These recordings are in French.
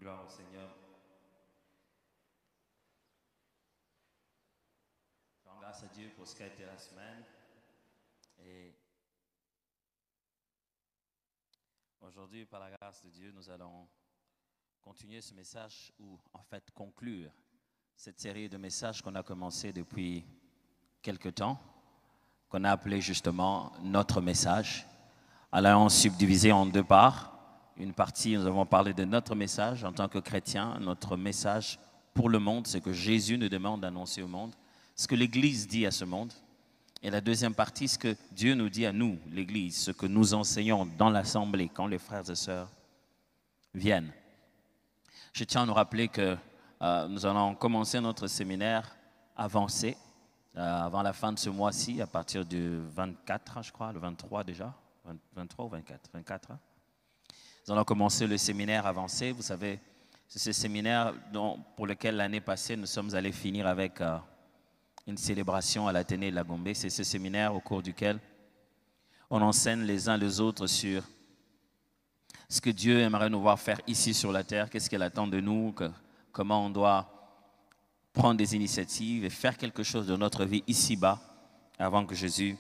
Gloire au Seigneur. Je rends grâce à Dieu pour ce qu'a été la semaine. Et aujourd'hui, par la grâce de Dieu, nous allons continuer ce message ou en fait conclure cette série de messages qu'on a commencé depuis quelque temps, qu'on a appelé justement notre message. Alors on subdivisé en deux parts. Une partie, nous avons parlé de notre message en tant que chrétiens, notre message pour le monde, ce que Jésus nous demande d'annoncer au monde, ce que l'Église dit à ce monde. Et la deuxième partie, ce que Dieu nous dit à nous, l'Église, ce que nous enseignons dans l'Assemblée quand les frères et sœurs viennent. Je tiens à nous rappeler que nous allons commencer notre séminaire avancé avant la fin de ce mois-ci, à partir du 24, je crois, le 23 déjà, 23 ou 24, 24. Nous allons commencer le séminaire avancé. Vous savez, c'est ce séminaire pour lequel l'année passée, nous sommes allés finir avec une célébration à l'Athénée de la Gombe. C'est ce séminaire au cours duquel on enseigne les uns les autres sur ce que Dieu aimerait nous voir faire ici sur la terre, qu'est-ce qu'il attend de nous, comment on doit prendre des initiatives et faire quelque chose de notre vie ici-bas avant que Jésus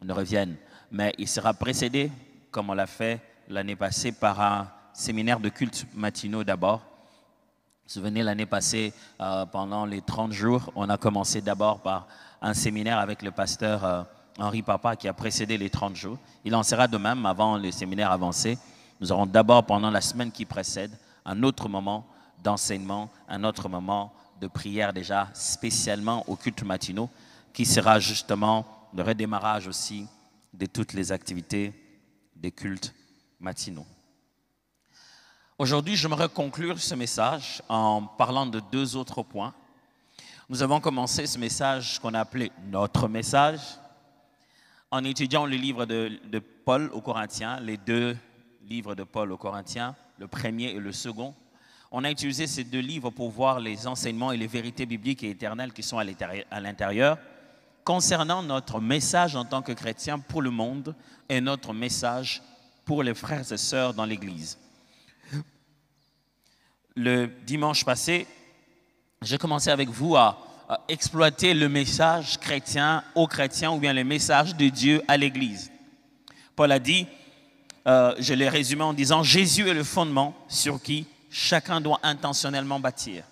ne revienne. Mais il sera précédé, comme on l'a fait l'année passée, par un séminaire de culte matinaux d'abord. Vous vous souvenez, l'année passée, pendant les 30 jours, on a commencé d'abord par un séminaire avec le pasteur Henri Papa qui a précédé les 30 jours. Il en sera de même avant le séminaire avancé. Nous aurons d'abord, pendant la semaine qui précède, un autre moment d'enseignement, un autre moment de prière déjà spécialement au culte matinaux, qui sera justement le redémarrage aussi de toutes les activités des cultes matinaux. Aujourd'hui, j'aimerais conclure ce message en parlant de deux autres points. Nous avons commencé ce message qu'on a appelé notre message en étudiant le livre de Paul aux Corinthiens, les deux livres de Paul aux Corinthiens, le premier et le second. On a utilisé ces deux livres pour voir les enseignements et les vérités bibliques et éternelles qui sont à l'intérieur concernant notre message en tant que chrétien pour le monde et notre message pour les frères et sœurs dans l'Église. Le dimanche passé, j'ai commencé avec vous à exploiter le message chrétien aux chrétiens ou bien le message de Dieu à l'Église. Paul a dit, je l'ai résumé en disant, Jésus est le fondement sur qui chacun doit intentionnellement bâtir.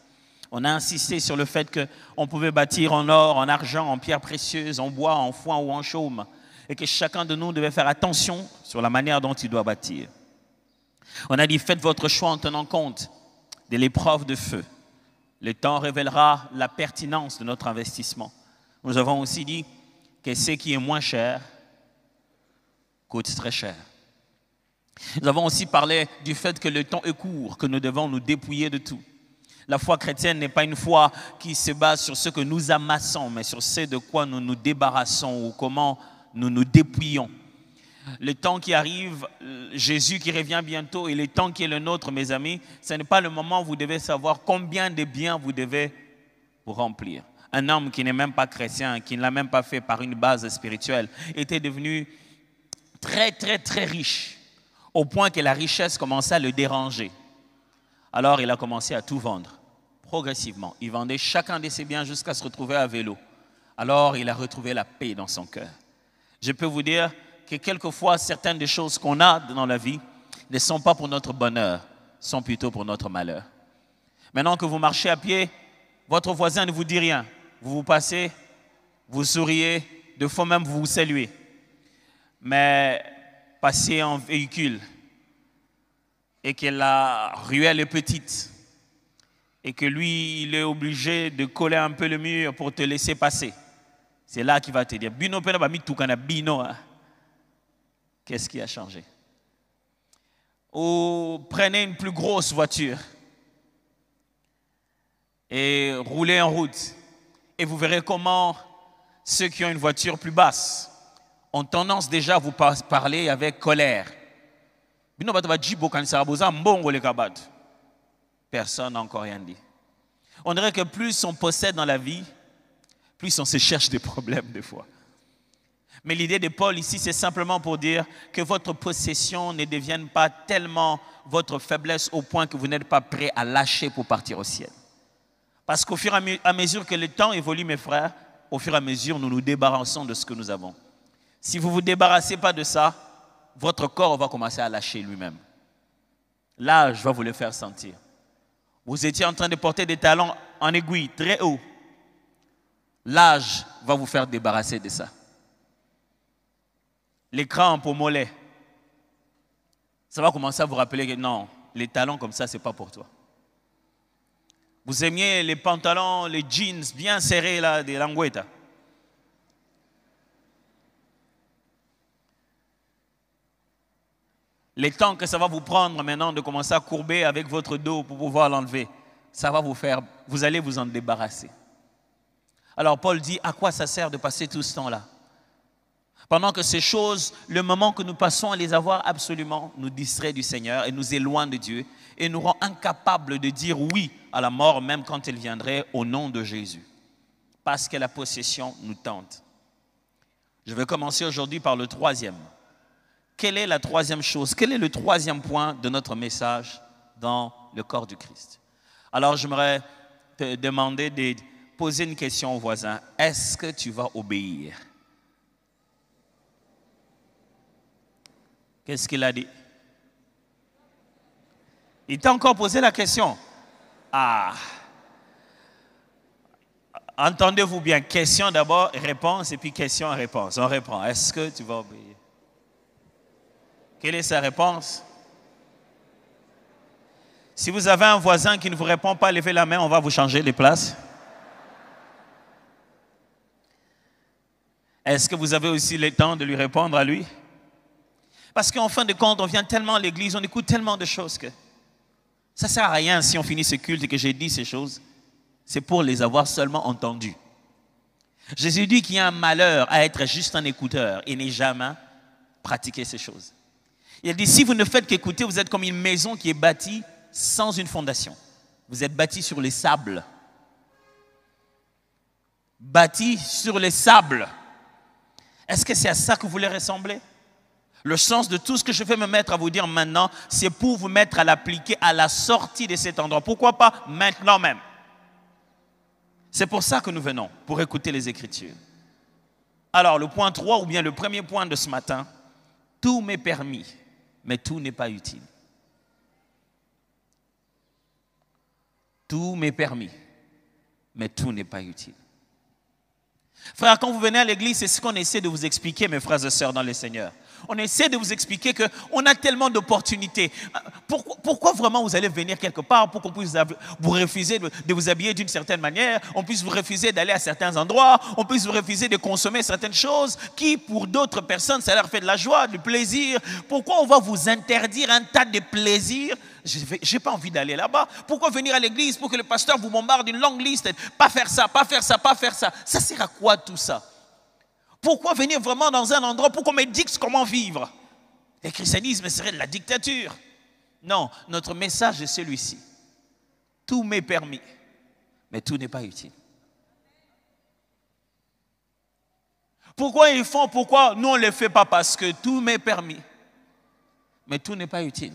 On a insisté sur le fait qu'on pouvait bâtir en or, en argent, en pierres précieuses, en bois, en foin ou en chaume, et que chacun de nous devait faire attention sur la manière dont il doit bâtir. On a dit, faites votre choix en tenant compte de l'épreuve de feu. Le temps révélera la pertinence de notre investissement. Nous avons aussi dit que ce qui est moins cher coûte très cher. Nous avons aussi parlé du fait que le temps est court, que nous devons nous dépouiller de tout. La foi chrétienne n'est pas une foi qui se base sur ce que nous amassons, mais sur ce de quoi nous nous débarrassons ou comment nous nous dépouillons. Le temps qui arrive, Jésus qui revient bientôt et le temps qui est le nôtre, mes amis, ce n'est pas le moment où vous devez savoir combien de biens vous devez vous remplir. Un homme qui n'est même pas chrétien, qui ne l'a même pas fait par une base spirituelle, était devenu très, très, très riche, au point que la richesse commençait à le déranger. Alors il a commencé à tout vendre, progressivement. Il vendait chacun de ses biens jusqu'à se retrouver à vélo. Alors il a retrouvé la paix dans son cœur. Je peux vous dire que quelquefois, certaines des choses qu'on a dans la vie ne sont pas pour notre bonheur, sont plutôt pour notre malheur. Maintenant que vous marchez à pied, votre voisin ne vous dit rien. Vous vous passez, vous souriez, de fois même vous vous saluez. Mais passez en véhicule et que la ruelle est petite et que lui, il est obligé de coller un peu le mur pour te laisser passer. C'est là qu'il va te dire, Bino, Bino, qu'est-ce qui a changé? Ou prenez une plus grosse voiture et roulez en route. Et vous verrez comment ceux qui ont une voiture plus basse ont tendance déjà à vous parler avec colère. Personne n'a encore rien dit. On dirait que plus on possède dans la vie, plus on se cherche des problèmes des fois. Mais l'idée de Paul ici, c'est simplement pour dire que votre possession ne devienne pas tellement votre faiblesse au point que vous n'êtes pas prêt à lâcher pour partir au ciel. Parce qu'au fur et à mesure que le temps évolue, mes frères, au fur et à mesure, nous nous débarrassons de ce que nous avons. Si vous ne vous débarrassez pas de ça, votre corps va commencer à lâcher lui-même. L'âge va vous le faire sentir. Vous étiez en train de porter des talons en aiguille très haut. L'âge va vous faire débarrasser de ça. Les crampes au mollet, ça va commencer à vous rappeler que non, les talons comme ça, ce n'est pas pour toi. Vous aimiez les pantalons, les jeans bien serrés là, des languettes. Les temps que ça va vous prendre maintenant de commencer à courber avec votre dos pour pouvoir l'enlever, ça va vous faire, vous allez vous en débarrasser. Alors Paul dit, à quoi ça sert de passer tout ce temps-là? Pendant que ces choses, le moment que nous passons à les avoir absolument, nous distrait du Seigneur et nous éloigne de Dieu et nous rend incapables de dire oui à la mort même quand elle viendrait au nom de Jésus. Parce que la possession nous tente. Je vais commencer aujourd'hui par le troisième. Quelle est la troisième chose? Quel est le troisième point de notre message dans le corps du Christ? Alors j'aimerais te demander de poser une question au voisin. Est-ce que tu vas obéir? Qu'est-ce qu'il a dit? Il t'a encore posé la question. Ah. Entendez-vous bien? Question d'abord, réponse, et puis question, réponse. On répond. Est-ce que tu vas obéir? Quelle est sa réponse? Si vous avez un voisin qui ne vous répond pas, levez la main, on va vous changer les places. Est-ce que vous avez aussi le temps de lui répondre à lui? Parce qu'en fin de compte, on vient tellement à l'église, on écoute tellement de choses que ça ne sert à rien si on finit ce culte et que j'ai dit ces choses. C'est pour les avoir seulement entendues. Jésus dit qu'il y a un malheur à être juste un écouteur et ne jamais pratiquer ces choses. Il a dit, si vous ne faites qu'écouter, vous êtes comme une maison qui est bâtie sans une fondation. Vous êtes bâti sur les sables. Bâti sur les sables. Est-ce que c'est à ça que vous voulez ressembler? Le sens de tout ce que je vais me mettre à vous dire maintenant, c'est pour vous mettre à l'appliquer à la sortie de cet endroit. Pourquoi pas maintenant même? C'est pour ça que nous venons, pour écouter les Écritures. Alors, le point 3, ou bien le premier point de ce matin, tout m'est permis, mais tout n'est pas utile. Tout m'est permis, mais tout n'est pas utile. Frères, quand vous venez à l'église, c'est ce qu'on essaie de vous expliquer, mes frères et sœurs dans le Seigneur. On essaie de vous expliquer qu'on a tellement d'opportunités. Pourquoi vraiment vous allez venir quelque part pour qu'on puisse vous refuser de vous habiller d'une certaine manière, on puisse vous refuser d'aller à certains endroits, on puisse vous refuser de consommer certaines choses qui, pour d'autres personnes, ça leur fait de la joie, du plaisir. Pourquoi on va vous interdire un tas de plaisirs? Je n'ai pas envie d'aller là-bas. Pourquoi venir à l'église pour que le pasteur vous bombarde d'une longue liste? Pas faire ça, pas faire ça, pas faire ça. Ça sert à quoi tout ça? Pourquoi venir vraiment dans un endroit pour qu'on me dise comment vivre? Le christianisme serait de la dictature. Non, notre message est celui-ci. Tout m'est permis, mais tout n'est pas utile. Pourquoi ils font? Pourquoi nous on ne le fait pas? Parce que tout m'est permis, mais tout n'est pas utile.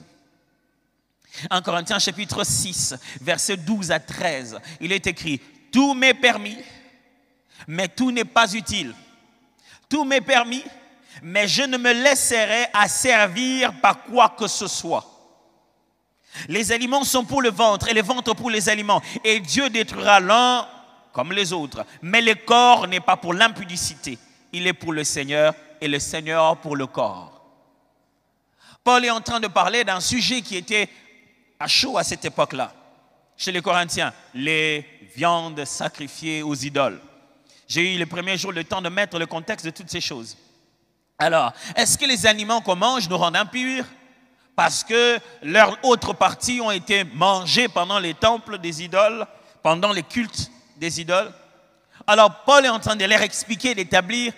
En Corinthiens chapitre 6, versets 12 à 13, il est écrit, tout m'est permis, mais tout n'est pas utile. Tout m'est permis, mais je ne me laisserai asservir par quoi que ce soit. Les aliments sont pour le ventre et le ventre pour les aliments. Et Dieu détruira l'un comme les autres. Mais le corps n'est pas pour l'impudicité. Il est pour le Seigneur et le Seigneur pour le corps. Paul est en train de parler d'un sujet qui était à chaud à cette époque-là. Chez les Corinthiens, les viandes sacrifiées aux idoles. J'ai eu le premier jour le temps de mettre le contexte de toutes ces choses. Alors, est-ce que les aliments qu'on mange nous rendent impurs? Parce que leurs autres parties ont été mangées pendant les temples des idoles, pendant les cultes des idoles. Alors, Paul est en train de leur expliquer, d'établir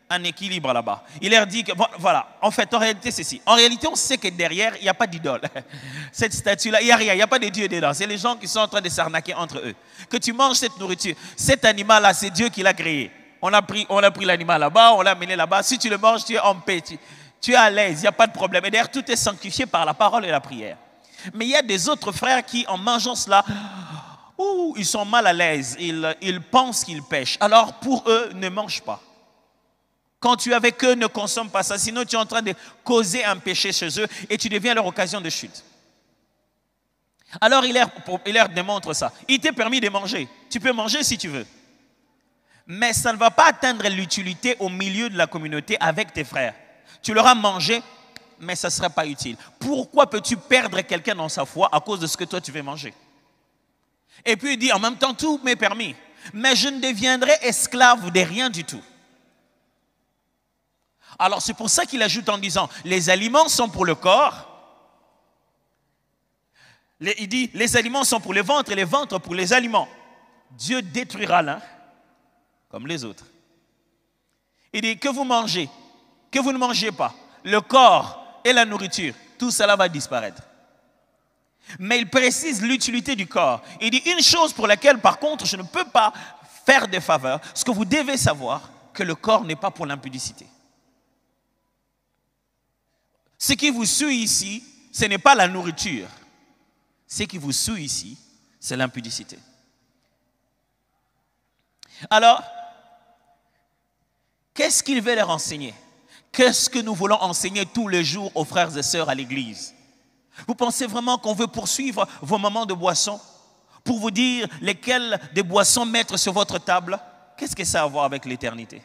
un équilibre là-bas. Il leur dit que, voilà, en fait, en réalité, c'est ci. En réalité, on sait que derrière, il n'y a pas d'idole. Cette statue-là, il n'y a rien, il n'y a pas de Dieu dedans. C'est les gens qui sont en train de s'arnaquer entre eux. Que tu manges cette nourriture, cet animal-là, c'est Dieu qui l'a créé. On a pris l'animal là-bas, on l'a amené là-bas. Si tu le manges, tu es en paix, tu es à l'aise, il n'y a pas de problème. Et d'ailleurs, tout est sanctifié par la parole et la prière. Mais il y a des autres frères qui, en mangeant cela, ils sont mal à l'aise, ils pensent qu'ils pêchent. Alors pour eux, ne mange pas. Quand tu es avec eux, ne consomme pas ça. Sinon, tu es en train de causer un péché chez eux et tu deviens leur occasion de chute. Alors il leur démontre ça. Il t'est permis de manger. Tu peux manger si tu veux. Mais ça ne va pas atteindre l'utilité au milieu de la communauté avec tes frères. Tu leur as mangé, mais ça ne sera pas utile. Pourquoi peux-tu perdre quelqu'un dans sa foi à cause de ce que toi tu veux manger? Et puis il dit, en même temps, tout m'est permis. Mais je ne deviendrai esclave de rien du tout. Alors c'est pour ça qu'il ajoute en disant, les aliments sont pour le corps. Il dit, les aliments sont pour le ventre et les ventres pour les aliments. Dieu détruira l'un comme les autres. Il dit, que vous mangez, que vous ne mangez pas, le corps et la nourriture, tout cela va disparaître. Mais il précise l'utilité du corps. Il dit, une chose pour laquelle, par contre, je ne peux pas faire de faveur, ce que vous devez savoir, que le corps n'est pas pour l'impudicité. Ce qui vous suit ici, ce n'est pas la nourriture. Ce qui vous suit ici, c'est l'impudicité. Alors, qu'est-ce qu'il veut leur enseigner? Qu'est-ce que nous voulons enseigner tous les jours aux frères et sœurs à l'église? Vous pensez vraiment qu'on veut poursuivre vos moments de boisson pour vous dire lesquelles des boissons mettre sur votre table? Qu'est-ce que ça a à voir avec l'éternité?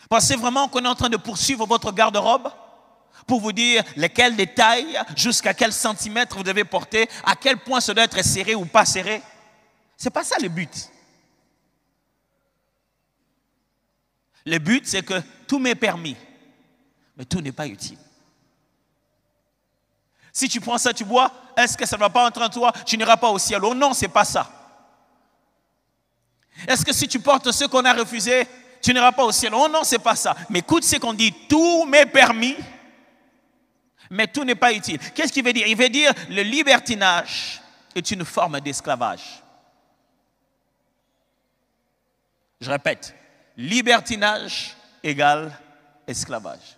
Pensez vraiment qu'on est en train de poursuivre votre garde-robe pour vous dire lesquelles détails, jusqu'à quel centimètre vous devez porter, à quel point ça doit être serré ou pas serré? Ce n'est pas ça le but. Le but, c'est que tout m'est permis, mais tout n'est pas utile. Si tu prends ça, tu bois, est-ce que ça ne va pas entrer en toi? Tu n'iras pas au ciel. Oh non, ce n'est pas ça. Est-ce que si tu portes ce qu'on a refusé, tu n'iras pas au ciel? Oh non, ce n'est pas ça. Mais écoute ce qu'on dit, tout m'est permis, mais tout n'est pas utile. Qu'est-ce qu'il veut dire? Il veut dire le libertinage est une forme d'esclavage. Je répète, libertinage égale esclavage.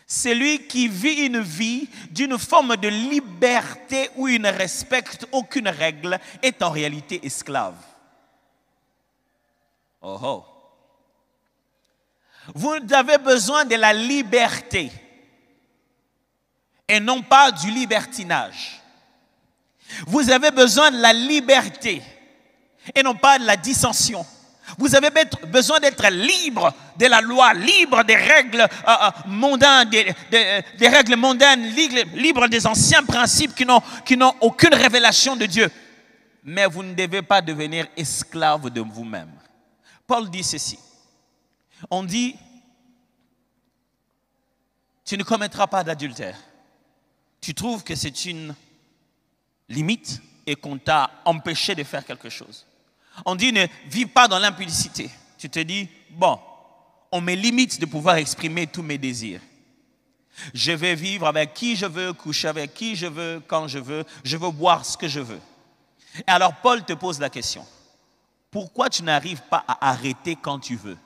Celui qui vit une vie d'une forme de liberté où il ne respecte aucune règle est en réalité esclave. Oh oh. Vous avez besoin de la liberté et non pas du libertinage. Vous avez besoin de la liberté et non pas de la dissension. Vous avez besoin d'être libre de la loi, libre des règles mondaines, des règles mondaines, libre des anciens principes qui n'ont aucune révélation de Dieu. Mais vous ne devez pas devenir esclave de vous-même. Paul dit ceci. On dit, tu ne commettras pas d'adultère. Tu trouves que c'est une limite et qu'on t'a empêché de faire quelque chose. On dit ne vis pas dans l'impudicité. Tu te dis, bon, on me limite de pouvoir exprimer tous mes désirs. Je vais vivre avec qui je veux, coucher avec qui je veux, quand je veux boire ce que je veux. Et alors Paul te pose la question, pourquoi tu n'arrives pas à arrêter quand tu veux?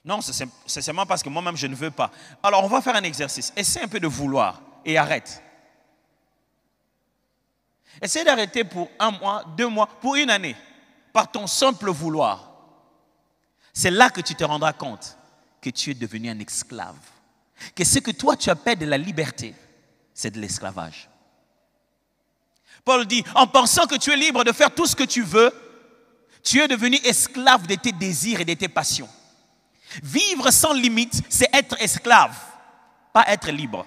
Non, c'est seulement parce que moi-même je ne veux pas. Alors on va faire un exercice. Essaie un peu de vouloir. Et arrête. Essaye d'arrêter pour 1 mois, 2 mois, pour 1 année, par ton simple vouloir. C'est là que tu te rendras compte que tu es devenu un esclave. Que ce que toi tu appelles de la liberté, c'est de l'esclavage. Paul dit, en pensant que tu es libre de faire tout ce que tu veux, tu es devenu esclave de tes désirs et de tes passions. Vivre sans limite, c'est être esclave, pas être libre.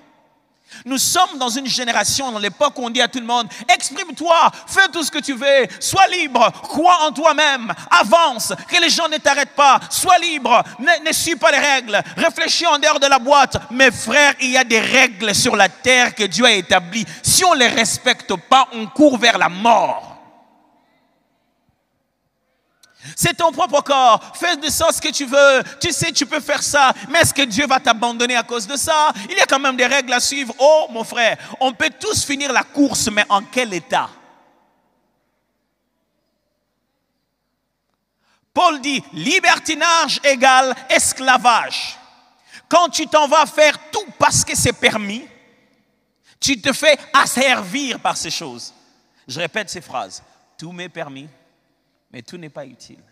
Nous sommes dans une génération, dans l'époque où on dit à tout le monde, exprime-toi, fais tout ce que tu veux, sois libre, crois en toi-même, avance, que les gens ne t'arrêtent pas, sois libre, ne suis pas les règles, réfléchis en dehors de la boîte. Mes frères, il y a des règles sur la terre que Dieu a établies. Si on ne les respecte pas, on court vers la mort. C'est ton propre corps. Fais de ça ce que tu veux. Tu sais, tu peux faire ça. Mais est-ce que Dieu va t'abandonner à cause de ça? Il y a quand même des règles à suivre. Oh, mon frère, on peut tous finir la course, mais en quel état? Paul dit, libertinage égale esclavage. Quand tu t'en vas faire tout parce que c'est permis, tu te fais asservir par ces choses. Je répète ces phrases. Tout m'est permis, mais tout n'est pas utile.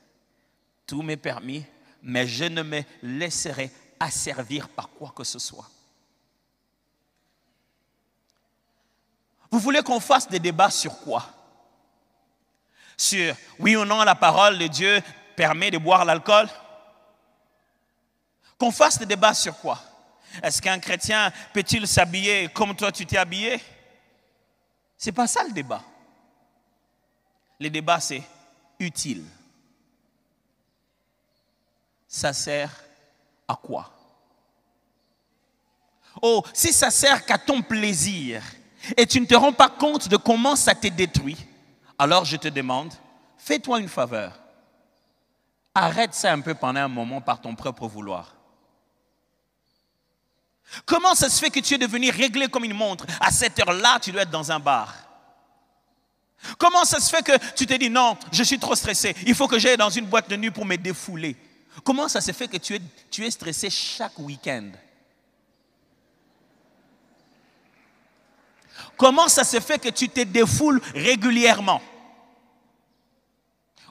Tout m'est permis, mais je ne me laisserai asservir par quoi que ce soit. Vous voulez qu'on fasse des débats sur quoi? Sur oui ou non la parole de Dieu permet de boire l'alcool? Qu'on fasse des débats sur quoi? Est-ce qu'un chrétien peut-il s'habiller comme toi tu t'es habillé? Ce n'est pas ça le débat. Le débat c'est utile. Ça sert à quoi? Oh, si ça sert qu'à ton plaisir et tu ne te rends pas compte de comment ça te détruit, alors je te demande, fais-toi une faveur. Arrête ça un peu pendant un moment par ton propre vouloir. Comment ça se fait que tu es devenu réglé comme une montre? À cette heure-là, tu dois être dans un bar. Comment ça se fait que tu te dis non, je suis trop stressé, il faut que j'aille dans une boîte de nuit pour me défouler? Comment ça se fait que tu es stressé chaque week-end? Comment ça se fait que tu te défoules régulièrement?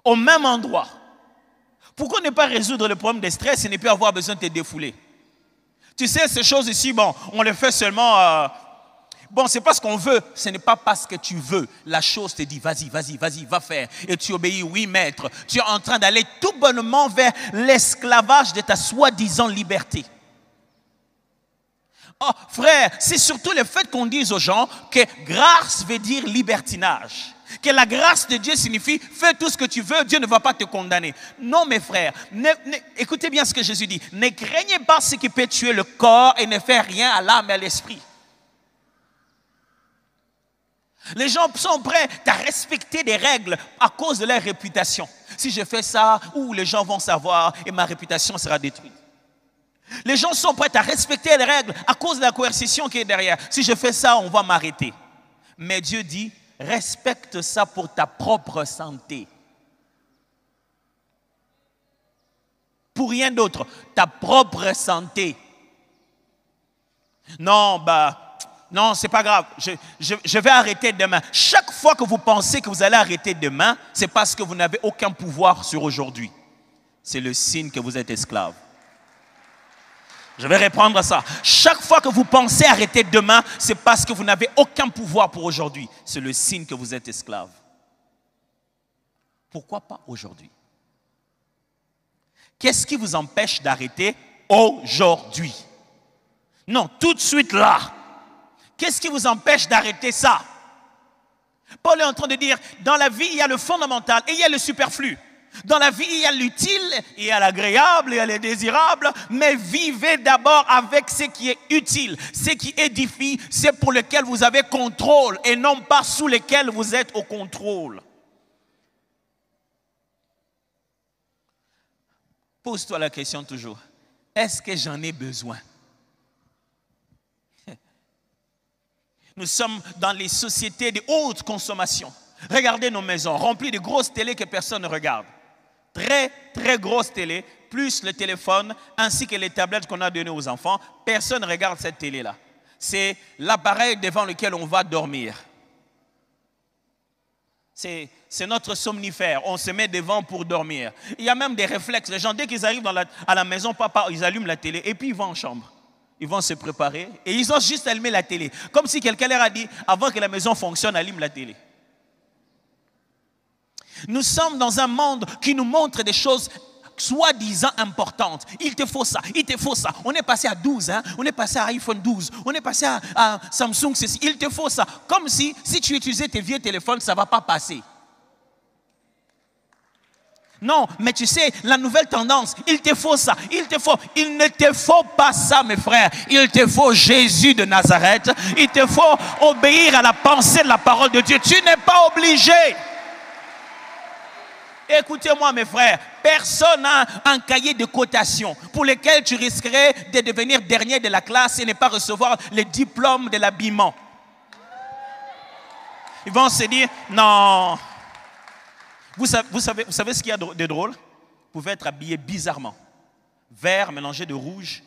Au même endroit. Pourquoi ne pas résoudre le problème de stress et ne plus avoir besoin de te défouler? Tu sais, ces choses ici, bon, on les fait seulement... bon, c'est pas ce qu'on veut, ce n'est pas parce que tu veux. La chose te dit, vas-y, va faire. Et tu obéis, oui, maître. Tu es en train d'aller tout bonnement vers l'esclavage de ta soi-disant liberté. Oh, frère, c'est surtout le fait qu'on dise aux gens que grâce veut dire libertinage. Que la grâce de Dieu signifie fais tout ce que tu veux, Dieu ne va pas te condamner. Non, mes frères, écoutez bien ce que Jésus dit. Ne craignez pas ce qui peut tuer le corps et ne faites rien à l'âme et à l'esprit. Les gens sont prêts à respecter des règles à cause de leur réputation. Si je fais ça, les gens vont savoir et ma réputation sera détruite. Les gens sont prêts à respecter les règles à cause de la coercition qui est derrière. Si je fais ça, on va m'arrêter. Mais Dieu dit, respecte ça pour ta propre santé. Pour rien d'autre, ta propre santé. Non, non, c'est pas grave. Je vais arrêter demain. Chaque fois que vous pensez que vous allez arrêter demain, c'est parce que vous n'avez aucun pouvoir sur aujourd'hui. C'est le signe que vous êtes esclave. Je vais reprendre ça. Chaque fois que vous pensez arrêter demain, c'est parce que vous n'avez aucun pouvoir pour aujourd'hui. C'est le signe que vous êtes esclave. Pourquoi pas aujourd'hui? Qu'est-ce qui vous empêche d'arrêter aujourd'hui? Non, tout de suite là. Qu'est-ce qui vous empêche d'arrêter ça? Paul est en train de dire, dans la vie, il y a le fondamental et il y a le superflu. Dans la vie, il y a l'utile, il y a l'agréable, il y a le désirable, mais vivez d'abord avec ce qui est utile, ce qui édifie, c'est pour lequel vous avez contrôle et non pas sous lequel vous êtes au contrôle. Pose-toi la question toujours, est-ce que j'en ai besoin? Nous sommes dans les sociétés de haute consommation. Regardez nos maisons remplies de grosses télés que personne ne regarde. Très, très grosses télés, plus le téléphone, ainsi que les tablettes qu'on a données aux enfants. Personne ne regarde cette télé-là. C'est l'appareil devant lequel on va dormir. C'est notre somnifère. On se met devant pour dormir. Il y a même des réflexes. Les gens, dès qu'ils arrivent à la maison, papa, ils allument la télé et puis ils vont en chambre. Ils vont se préparer et ils ont juste allumé la télé. Comme si quelqu'un leur a dit, avant que la maison fonctionne, allume la télé. Nous sommes dans un monde qui nous montre des choses soi-disant importantes. Il te faut ça, il te faut ça. On est passé à 12, hein? On est passé à iPhone 12, on est passé à Samsung, ceci. Il te faut ça. Comme si tu utilisais tes vieux téléphones, ça ne va pas passer. Non, mais tu sais, la nouvelle tendance, il te faut ça, il te faut. Il ne te faut pas ça, mes frères. Il te faut Jésus de Nazareth. Il te faut obéir à la pensée de la parole de Dieu. Tu n'es pas obligé. Écoutez-moi mes frères, personne n'a un cahier de cotation pour lequel tu risquerais de devenir dernier de la classe et ne pas recevoir le diplôme de l'habillement. Ils vont se dire, non. Vous savez ce qu'il y a de drôle? Vous pouvez être habillé bizarrement. Vert mélangé de rouge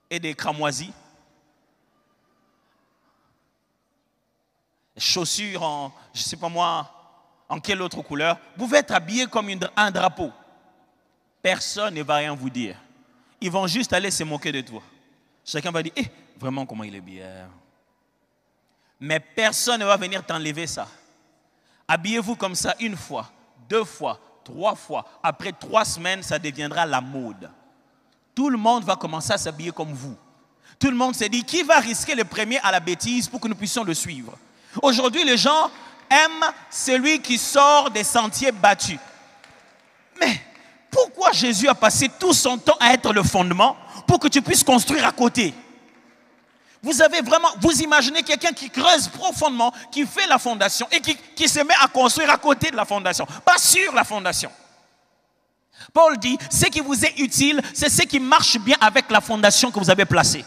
et des cramoisis. Chaussures en, je ne sais pas moi, en quelle autre couleur. Vous pouvez être habillé comme un drapeau. Personne ne va rien vous dire. Ils vont juste aller se moquer de toi. Chacun va dire, vraiment comment il est bien. Mais personne ne va venir t'enlever ça. Habillez-vous comme ça une fois, 2 fois, 3 fois. Après 3 semaines, ça deviendra la mode. Tout le monde va commencer à s'habiller comme vous. Tout le monde se dit, qui va risquer le premier à la bêtise pour que nous puissions le suivre? Aujourd'hui, les gens aiment celui qui sort des sentiers battus. Mais pourquoi Jésus a passé tout son temps à être le fondement pour que tu puisses construire à côté? Vous imaginez quelqu'un qui creuse profondément, qui fait la fondation et qui se met à construire à côté de la fondation, pas sur la fondation. Paul dit, ce qui vous est utile, c'est ce qui marche bien avec la fondation que vous avez placée.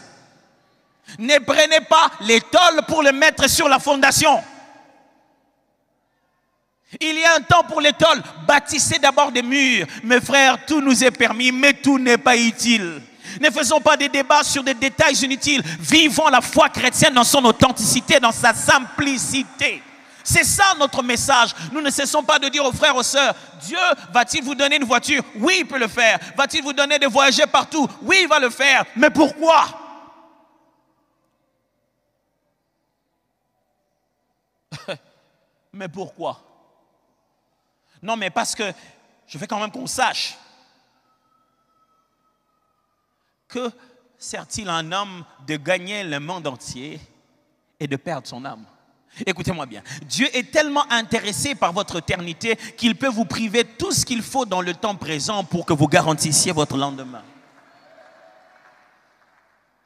Ne prenez pas les tôles pour les mettre sur la fondation. Il y a un temps pour les tôles. Bâtissez d'abord des murs. Mes frères, tout nous est permis, mais tout n'est pas utile. Ne faisons pas des débats sur des détails inutiles. Vivons la foi chrétienne dans son authenticité, dans sa simplicité. C'est ça notre message. Nous ne cessons pas de dire aux frères, aux sœurs, Dieu va-t-il vous donner une voiture? Oui, il peut le faire. Va-t-il vous donner de voyager partout? Oui, il va le faire. Mais pourquoi? Mais pourquoi? Non, mais parce que je veux quand même qu'on sache. Que sert-il à un homme de gagner le monde entier et de perdre son âme? Écoutez-moi bien. Dieu est tellement intéressé par votre éternité qu'il peut vous priver tout ce qu'il faut dans le temps présent pour que vous garantissiez votre lendemain.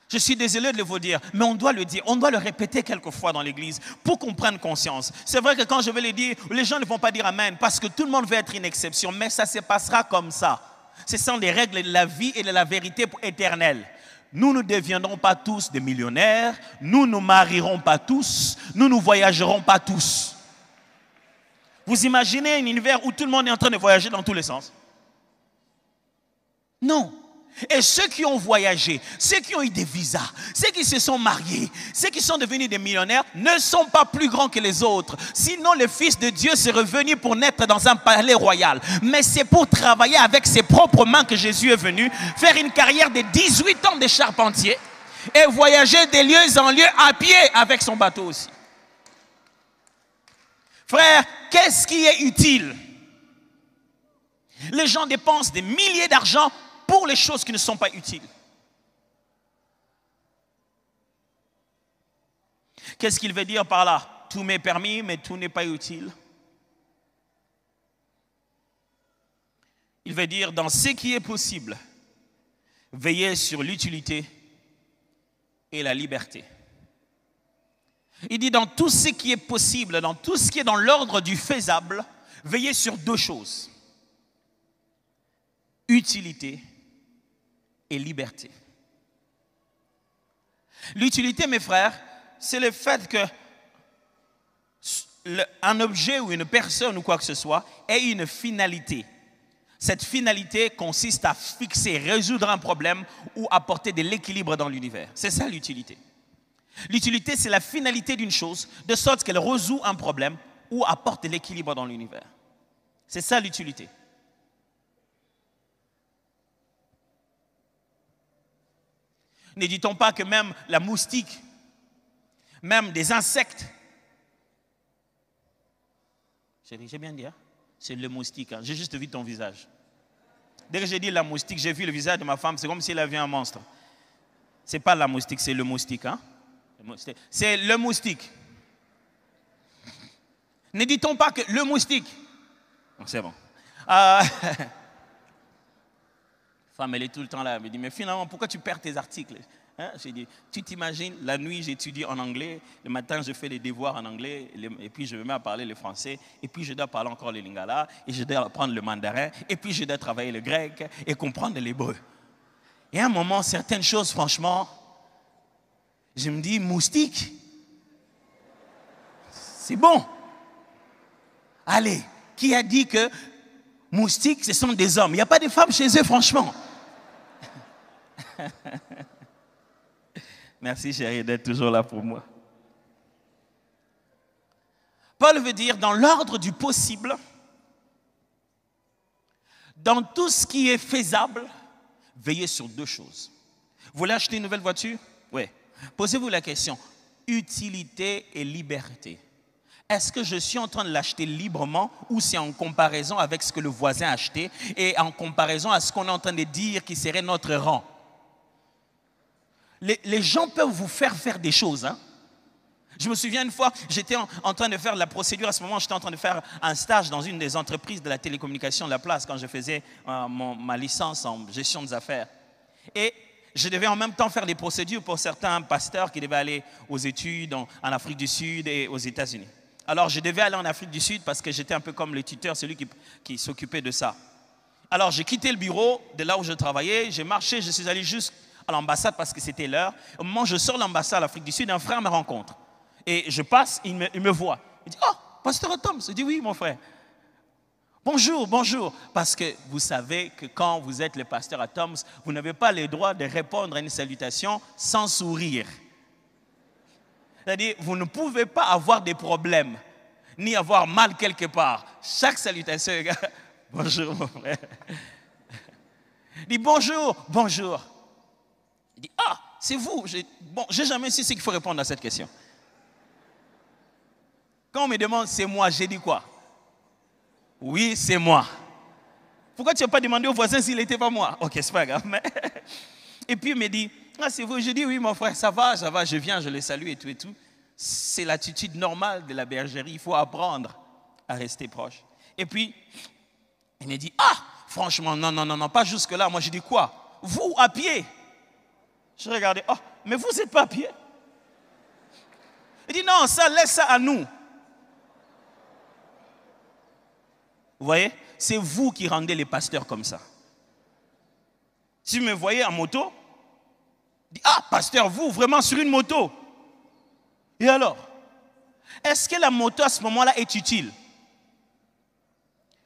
Je suis désolé de vous dire, mais on doit le dire, on doit le répéter quelquefois dans l'église pour qu'on prenne conscience. C'est vrai que quand je vais le dire, les gens ne vont pas dire amen parce que tout le monde veut être une exception, mais ça se passera comme ça. Ce sont les règles de la vie et de la vérité éternelle. Nous ne deviendrons pas tous des millionnaires, nous ne marierons pas tous, nous ne voyagerons pas tous. Vous imaginez un univers où tout le monde est en train de voyager dans tous les sens? Non. Et ceux qui ont voyagé, ceux qui ont eu des visas, ceux qui se sont mariés, ceux qui sont devenus des millionnaires ne sont pas plus grands que les autres. Sinon, le Fils de Dieu serait venu pour naître dans un palais royal. Mais c'est pour travailler avec ses propres mains que Jésus est venu, faire une carrière de 18 ans de charpentier et voyager de lieux en lieux à pied avec son bateau aussi. Frère, qu'est-ce qui est utile? Les gens dépensent des milliers d'argent pour les choses qui ne sont pas utiles. Qu'est-ce qu'il veut dire par là? Tout m'est permis, mais tout n'est pas utile. Il veut dire, dans ce qui est possible, veillez sur l'utilité et la liberté. Il dit, dans tout ce qui est possible, dans tout ce qui est dans l'ordre du faisable, veillez sur 2 choses. Utilité et liberté. L'utilité, mes frères, c'est le fait que un objet ou une personne ou quoi que ce soit ait une finalité. Cette finalité consiste à fixer, résoudre un problème ou apporter de l'équilibre dans l'univers. C'est ça l'utilité. L'utilité, c'est la finalité d'une chose, de sorte qu'elle résout un problème ou apporte de l'équilibre dans l'univers. C'est ça l'utilité. Ne dit-on pas que même la moustique, même des insectes, j'ai bien dit, hein? C'est le moustique, hein? J'ai juste vu ton visage. Dès que j'ai dit la moustique, j'ai vu le visage de ma femme, c'est comme si elle avait un monstre. Ce n'est pas la moustique, c'est le moustique. Hein? C'est le moustique. Ne dit-on pas que le moustique, c'est bon. Femme, elle est tout le temps là, elle me dit, mais finalement, pourquoi tu perds tes articles? Hein? J'ai dit, tu t'imagines, la nuit j'étudie en anglais, le matin je fais les devoirs en anglais, et puis je me mets à parler le français, et puis je dois parler encore le lingala, et je dois apprendre le mandarin, et puis je dois travailler le grec et comprendre l'hébreu. Et à un moment, certaines choses, franchement, je me dis, moustique, c'est bon. Allez, qui a dit que moustiques, ce sont des hommes? Il n'y a pas de femmes chez eux, franchement. Merci chérie d'être toujours là pour moi. Paul veut dire, dans l'ordre du possible, dans tout ce qui est faisable, veillez sur deux choses. Vous voulez acheter une nouvelle voiture? Oui. Posez-vous la question, utilité et liberté. Est-ce que je suis en train de l'acheter librement ou c'est en comparaison avec ce que le voisin a acheté et en comparaison à ce qu'on est en train de dire qui serait notre rang? Les gens peuvent vous faire des choses. Hein? Je me souviens une fois, j'étais en train de faire la procédure. À ce moment, j'étais en train de faire un stage dans une des entreprises de la télécommunication de la place quand je faisais ma licence en gestion des affaires. Et je devais en même temps faire les procédures pour certains pasteurs qui devaient aller aux études en Afrique du Sud et aux États-Unis. Alors, je devais aller en Afrique du Sud parce que j'étais un peu comme le tuteur, celui qui s'occupait de ça. Alors, j'ai quitté le bureau de là où je travaillais, j'ai marché, je suis allé juste à l'ambassade parce que c'était l'heure. Au moment où je sors de l'ambassade d'Afrique du Sud, un frère me rencontre. Et je passe, il me voit. Il dit, « Oh, pasteur Tom !» Je dis, « Oui, mon frère. » « Bonjour, bonjour. » Parce que vous savez que quand vous êtes le pasteur à Toms, vous n'avez pas le droit de répondre à une salutation sans sourire. C'est-à-dire, vous ne pouvez pas avoir des problèmes, ni avoir mal quelque part. Chaque salutation, bonjour mon frère. Il dit bonjour, bonjour. Il dit, ah, c'est vous. Bon, j'ai jamais su ce qu'il faut répondre à cette question. Quand on me demande c'est moi, j'ai dit quoi? Oui, c'est moi. Pourquoi tu n'as pas demandé au voisin s'il n'était pas moi? Ok, c'est pas grave. Mais... Et puis il me dit, ah, c'est vous. Je dis, oui, mon frère, ça va, je viens, je le salue et tout et tout. C'est l'attitude normale de la bergerie. Il faut apprendre à rester proche. Et puis, il me dit, ah, franchement, non, pas jusque-là. Moi, je dis quoi? Vous, à pied? Je regardais, oh, mais vous n'êtes pas à pied? Il dit, non, ça, laisse ça à nous. Vous voyez, c'est vous qui rendez les pasteurs comme ça. Si vous me voyez en moto, dit, ah, pasteur, vous, vraiment sur une moto. Et alors, est-ce que la moto à ce moment-là est utile?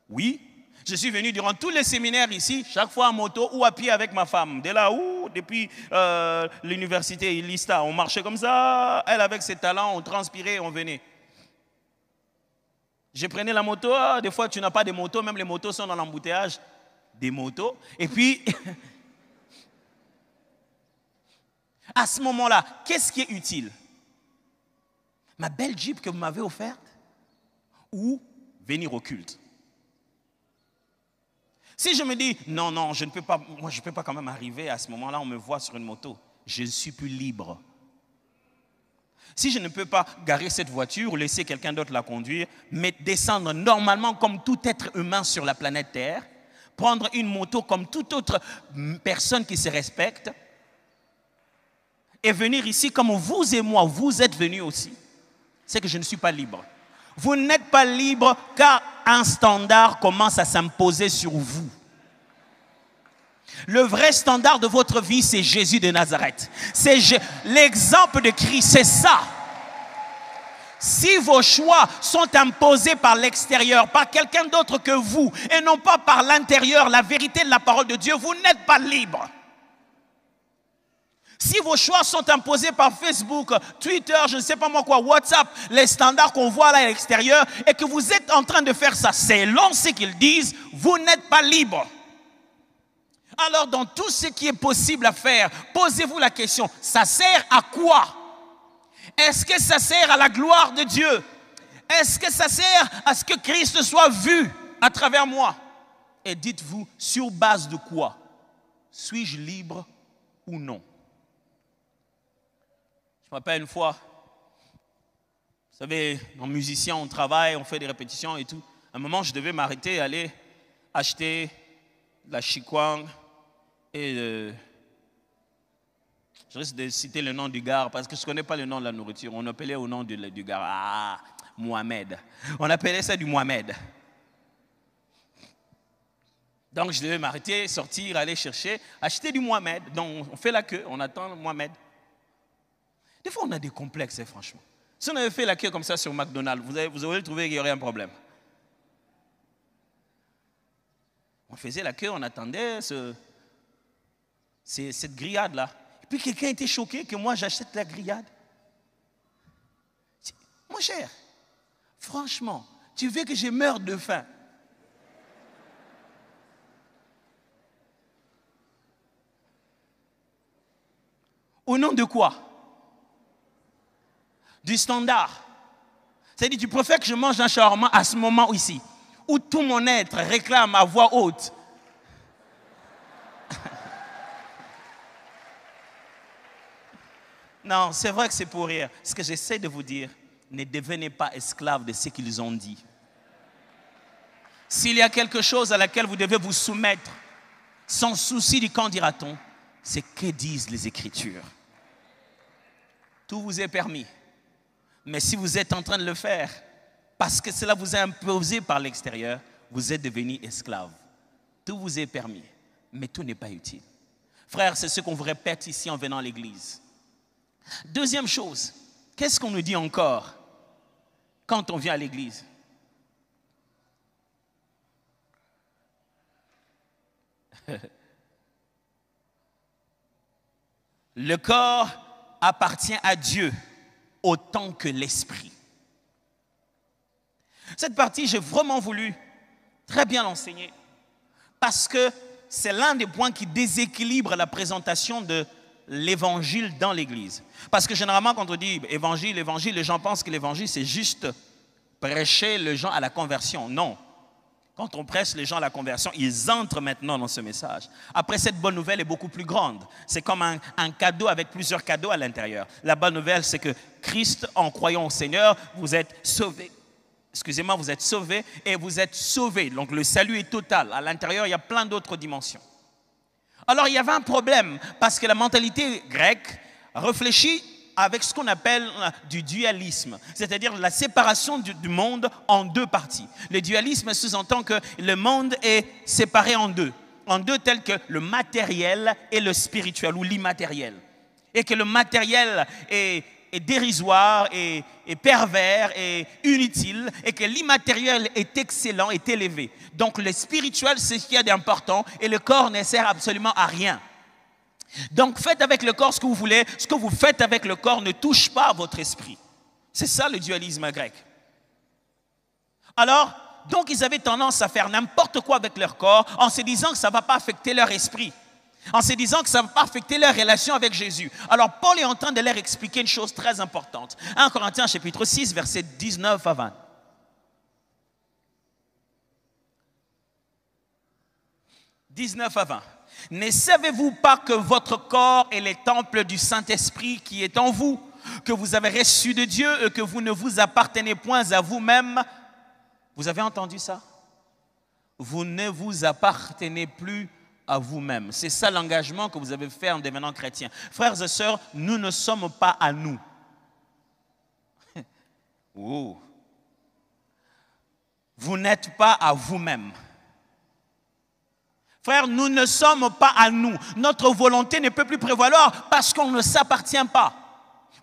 Oui, je suis venu durant tous les séminaires ici, chaque fois en moto ou à pied avec ma femme. Dès là où, depuis l'université Lista, on marchait comme ça, elle avec ses talents, on transpirait, on venait. Je prenais la moto, des fois tu n'as pas de moto, même les motos sont dans l'embouteillage des motos. Et puis, à ce moment-là, qu'est-ce qui est utile? Ma belle Jeep que vous m'avez offerte ou venir au culte? Si je me dis, non, je ne peux pas, moi je ne peux pas quand même arriver à ce moment-là, on me voit sur une moto, je ne suis plus libre. Si je ne peux pas garer cette voiture ou laisser quelqu'un d'autre la conduire, mais descendre normalement comme tout être humain sur la planète Terre, prendre une moto comme toute autre personne qui se respecte, et venir ici comme vous et moi, vous êtes venus aussi, c'est que je ne suis pas libre. Vous n'êtes pas libre car un standard commence à s'imposer sur vous. Le vrai standard de votre vie, c'est Jésus de Nazareth. C'est l'exemple de Christ, c'est ça. Si vos choix sont imposés par l'extérieur, par quelqu'un d'autre que vous, et non pas par l'intérieur, la vérité de la parole de Dieu, vous n'êtes pas libre. Si vos choix sont imposés par Facebook, Twitter, je ne sais pas moi quoi, WhatsApp, les standards qu'on voit là à l'extérieur, et que vous êtes en train de faire ça selon ce qu'ils disent, vous n'êtes pas libre. Alors dans tout ce qui est possible à faire, posez-vous la question, ça sert à quoi? Est-ce que ça sert à la gloire de Dieu? Est-ce que ça sert à ce que Christ soit vu à travers moi? Et dites-vous, sur base de quoi? Suis-je libre ou non? Je me rappelle une fois, vous savez, en musicien, on travaille, on fait des répétitions et tout. À un moment, je devais m'arrêter et aller acheter de la chikwang et Je risque de citer le nom du gars parce que je ne connais pas le nom de la nourriture. On appelait au nom du gars. Ah, Mohamed. On appelait ça du Mohamed. Donc je devais m'arrêter, sortir, aller chercher, acheter du Mohamed. Donc on fait la queue, on attend le Mohamed. Des fois on a des complexes, franchement. Si on avait fait la queue comme ça sur McDonald's, vous auriez trouvé qu'il y aurait un problème. On faisait la queue, on attendait cette grillade-là. Et puis quelqu'un était choqué que moi j'achète la grillade. Mon cher, franchement, tu veux que je meure de faim? Au nom de quoi? Du standard. C'est-à-dire, tu préfères que je mange un shawarma à ce moment ici, où tout mon être réclame à voix haute. Non, c'est vrai que c'est pour rire. Ce que j'essaie de vous dire, ne devenez pas esclaves de ce qu'ils ont dit. S'il y a quelque chose à laquelle vous devez vous soumettre, sans souci du qu'en dira-t-on, c'est que disent les Écritures. Tout vous est permis. Mais si vous êtes en train de le faire, parce que cela vous est imposé par l'extérieur, vous êtes devenus esclaves. Tout vous est permis, mais tout n'est pas utile. Frères, c'est ce qu'on vous répète ici en venant à l'église. Deuxième chose, qu'est-ce qu'on nous dit encore quand on vient à l'église? Le corps appartient à Dieu autant que l'esprit. Cette partie, j'ai vraiment voulu très bien l'enseigner parce que c'est l'un des points qui déséquilibre la présentation de l'évangile dans l'église. Parce que généralement, quand on dit évangile, les gens pensent que l'évangile, c'est juste prêcher les gens à la conversion. Non. Quand on presse les gens à la conversion, ils entrent maintenant dans ce message. Après, cette bonne nouvelle est beaucoup plus grande. C'est comme un cadeau avec plusieurs cadeaux à l'intérieur. La bonne nouvelle, c'est que Christ, en croyant au Seigneur, vous êtes sauvés. Excusez-moi, vous êtes sauvés et vous êtes sauvés. Donc le salut est total. À l'intérieur, il y a plein d'autres dimensions. Alors, il y avait un problème parce que la mentalité grecque réfléchit avec ce qu'on appelle du dualisme, c'est-à-dire la séparation du monde en deux parties. Le dualisme sous-entend que le monde est séparé en deux tels que le matériel et le spirituel ou l'immatériel. Et que le matériel est dérisoire, est pervers, est inutile, et que l'immatériel est excellent, est élevé. Donc le spirituel, c'est ce qu'il y a d'important, et le corps ne sert absolument à rien. Donc faites avec le corps ce que vous voulez, ce que vous faites avec le corps ne touche pas à votre esprit. C'est ça le dualisme grec. Alors, donc ils avaient tendance à faire n'importe quoi avec leur corps en se disant que ça ne va pas affecter leur esprit, en se disant que ça ne va pas affecter leur relation avec Jésus. Alors Paul est en train de leur expliquer une chose très importante. 1 Corinthiens chapitre 6, versets 19 à 20. « 19 à 20. Ne savez-vous pas que votre corps est le temple du Saint-Esprit qui est en vous, que vous avez reçu de Dieu et que vous ne vous appartenez point à vous-même? » Vous avez entendu ça? Vous ne vous appartenez plus à vous-même. C'est ça l'engagement que vous avez fait en devenant chrétien. Frères et sœurs, nous ne sommes pas à nous. Oh. Vous n'êtes pas à vous-même. Frères, nous ne sommes pas à nous. Notre volonté ne peut plus prévaloir parce qu'on ne s'appartient pas.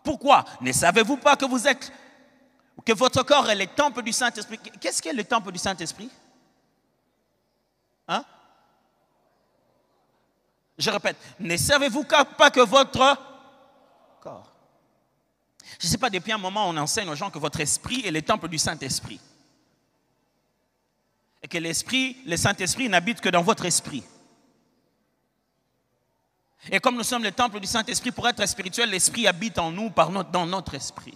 Pourquoi? Ne savez-vous pas que votre corps est le temple du Saint-Esprit? Qu'est-ce qu'est le temple du Saint-Esprit? Hein? Je répète, ne savez-vous pas que votre corps... Je ne sais pas, depuis un moment, on enseigne aux gens que votre esprit est le temple du Saint-Esprit. Et que le Saint-Esprit n'habite que dans votre esprit. Et comme nous sommes le temple du Saint-Esprit, pour être spirituel, l'Esprit habite en nous dans notre esprit.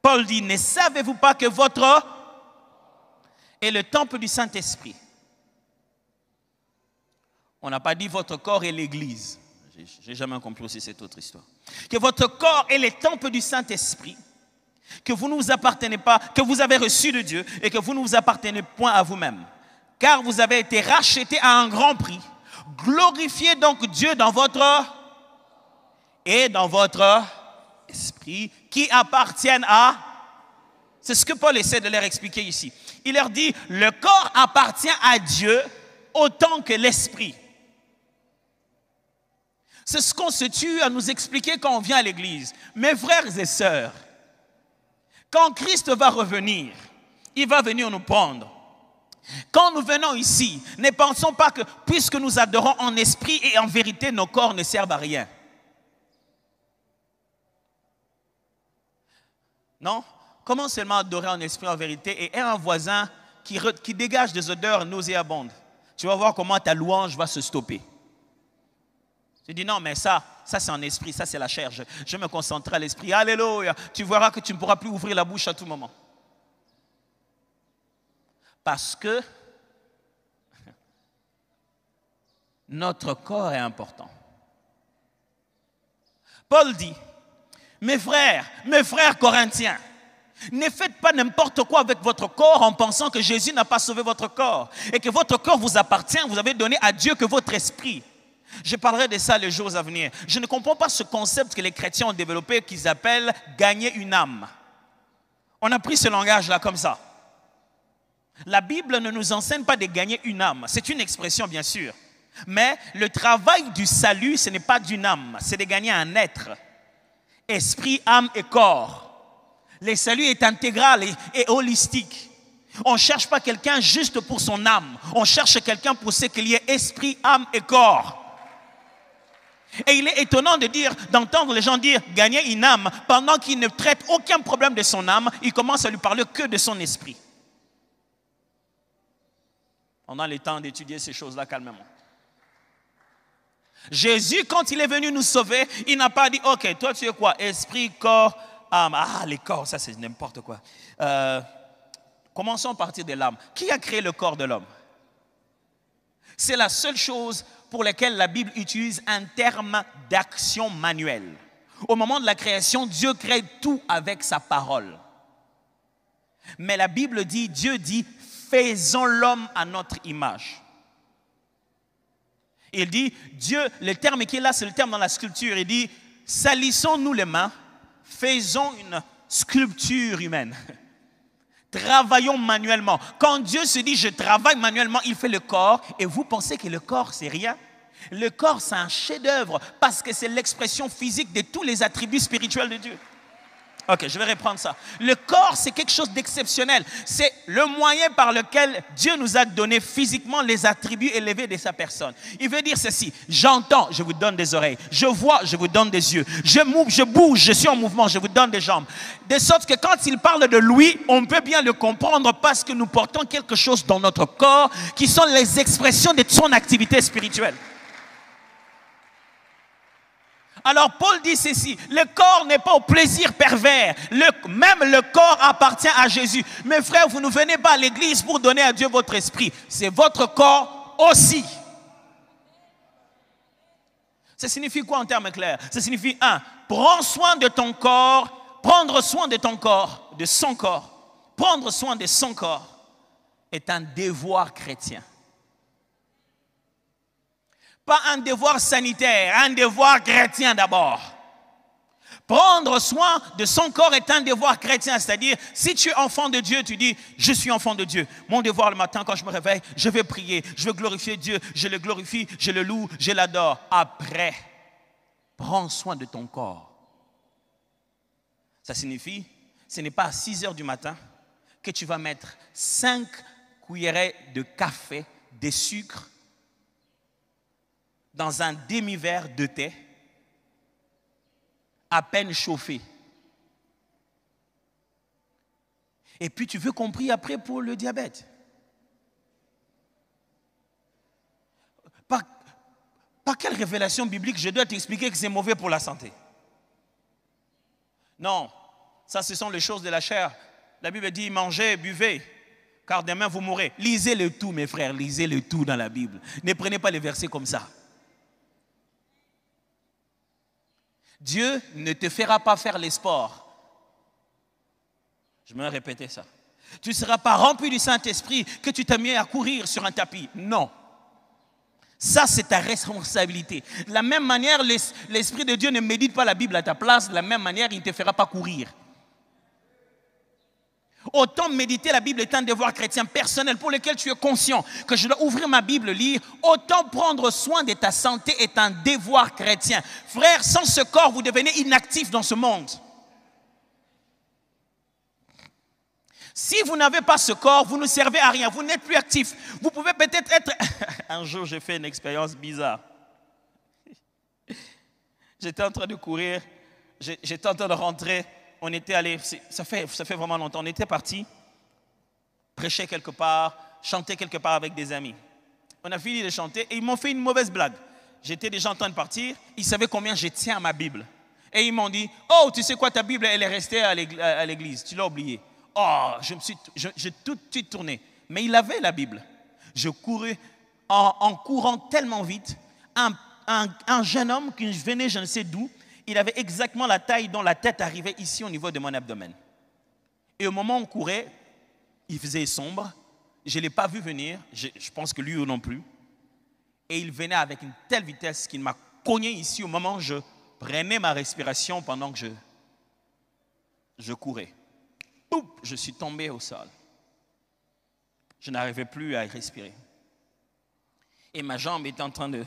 Paul dit, ne savez-vous pas que votre est le temple du Saint-Esprit? On n'a pas dit votre corps est l'Église. Je n'ai jamais compris aussi cette autre histoire. Que votre corps est le temple du Saint-Esprit, que vous ne vous appartenez pas, que vous avez reçu de Dieu et que vous ne vous appartenez point à vous-même. Car vous avez été rachetés à un grand prix. Glorifiez donc Dieu dans votre... et dans votre esprit qui appartiennent à... C'est ce que Paul essaie de leur expliquer ici. Il leur dit, le corps appartient à Dieu autant que l'esprit. C'est ce qu'on se tue à nous expliquer quand on vient à l'église. Mes frères et sœurs, quand Christ va revenir, il va venir nous prendre. Quand nous venons ici, ne pensons pas que puisque nous adorons en esprit et en vérité, nos corps ne servent à rien. Non? Comment seulement adorer en esprit et en vérité et un voisin qui dégage des odeurs nauséabondes? Tu vas voir comment ta louange va se stopper. Tu dis non, mais ça c'est en esprit, ça c'est la chair. Je me concentrerai à l'esprit. Alléluia. Tu verras que tu ne pourras plus ouvrir la bouche à tout moment. Parce que notre corps est important. Paul dit, mes frères corinthiens, ne faites pas n'importe quoi avec votre corps en pensant que Jésus n'a pas sauvé votre corps et que votre corps vous appartient, vous avez donné à Dieu que votre esprit. Je parlerai de ça les jours à venir. Je ne comprends pas ce concept que les chrétiens ont développé qu'ils appellent gagner une âme. On a pris ce langage-là comme ça. La Bible ne nous enseigne pas de gagner une âme. C'est une expression, bien sûr. Mais le travail du salut, ce n'est pas d'une âme, c'est de gagner un être. Esprit, âme et corps. Le salut est intégral et holistique. On ne cherche pas quelqu'un juste pour son âme. On cherche quelqu'un pour ce qu'il y ait esprit, âme et corps. Et il est étonnant d'entendre les gens dire gagner une âme pendant qu'ils ne traitent aucun problème de son âme. Ils commencent à lui parler que de son esprit. On a le temps d'étudier ces choses-là calmement. Jésus, quand il est venu nous sauver, il n'a pas dit, ok, toi tu es quoi? Esprit, corps, âme. Ah, les corps, ça c'est n'importe quoi. Commençons à partir de l'âme. Qui a créé le corps de l'homme? C'est la seule chose pour laquelle la Bible utilise un terme d'action manuelle. Au moment de la création, Dieu crée tout avec sa parole. Mais la Bible dit, Dieu dit, faisons l'homme à notre image. Il dit, Dieu, le terme qui est là, c'est le terme dans la sculpture. Il dit, salissons-nous les mains, faisons une sculpture humaine. Travaillons manuellement. Quand Dieu se dit, je travaille manuellement, il fait le corps. Et vous pensez que le corps, c'est rien? Le corps, c'est un chef-d'œuvre parce que c'est l'expression physique de tous les attributs spirituels de Dieu. Ok, je vais reprendre ça. Le corps, c'est quelque chose d'exceptionnel. C'est le moyen par lequel Dieu nous a donné physiquement les attributs élevés de sa personne. Il veut dire ceci, j'entends, je vous donne des oreilles. Je vois, je vous donne des yeux. Je bouge, je suis en mouvement, je vous donne des jambes. De sorte que quand il parle de lui, on peut bien le comprendre parce que nous portons quelque chose dans notre corps qui sont les expressions de son activité spirituelle. Alors Paul dit ceci, le corps n'est pas au plaisir pervers, même le corps appartient à Jésus. Mes frères, vous ne venez pas à l'église pour donner à Dieu votre esprit, c'est votre corps aussi. Ça signifie quoi en termes clairs? Ça signifie prends soin de ton corps, prendre soin de ton corps, de son corps, prendre soin de son corps est un devoir chrétien. Pas un devoir sanitaire, un devoir chrétien d'abord. Prendre soin de son corps est un devoir chrétien, c'est-à-dire, si tu es enfant de Dieu, tu dis, je suis enfant de Dieu. Mon devoir le matin, quand je me réveille, je vais prier, je veux glorifier Dieu, je le glorifie, je le loue, je l'adore. Après, prends soin de ton corps. Ça signifie, ce n'est pas à 6 heures du matin que tu vas mettre 5 cuillerées de café, de sucre, dans un demi-verre de thé, à peine chauffé. Et puis tu veux qu'on prie après pour le diabète. Par quelle révélation biblique je dois t'expliquer que c'est mauvais pour la santé? Non, ça ce sont les choses de la chair. La Bible dit mangez, buvez, car demain vous mourrez. Lisez le tout, mes frères, lisez le tout dans la Bible. Ne prenez pas les versets comme ça. Dieu ne te fera pas faire les sports. Je vais répéter ça. Tu ne seras pas rempli du Saint-Esprit que tu t'es mis à courir sur un tapis. Non. Ça, c'est ta responsabilité. De la même manière, l'Esprit de Dieu ne médite pas la Bible à ta place. De la même manière, il ne te fera pas courir. Autant méditer la Bible est un devoir chrétien personnel pour lequel tu es conscient que je dois ouvrir ma Bible, lire. Autant prendre soin de ta santé est un devoir chrétien. Frère, sans ce corps, vous devenez inactif dans ce monde. Si vous n'avez pas ce corps, vous ne servez à rien, vous n'êtes plus actif. Vous pouvez peut-être être... Un jour, j'ai fait une expérience bizarre. J'étais en train de courir, j'étais en train de rentrer. On était allé, ça fait vraiment longtemps, on était parti prêcher quelque part, chanter quelque part avec des amis. On a fini de chanter et ils m'ont fait une mauvaise blague. J'étais déjà en train de partir, ils savaient combien je tiens à ma Bible. Et ils m'ont dit, oh, tu sais quoi, ta Bible, elle est restée à l'église, tu l'as oubliée. Oh, j'ai tout de suite tourné. Mais il avait la Bible. Je courais en courant tellement vite. Un jeune homme qui venait je ne sais d'où, il avait exactement la taille dont la tête arrivait ici au niveau de mon abdomen. Et au moment où on courait, il faisait sombre. Je ne l'ai pas vu venir. Je pense que lui non plus. Et il venait avec une telle vitesse qu'il m'a cogné ici au moment où je prenais ma respiration pendant que je courais. Boum, je suis tombé au sol. Je n'arrivais plus à respirer. Et ma jambe était en train de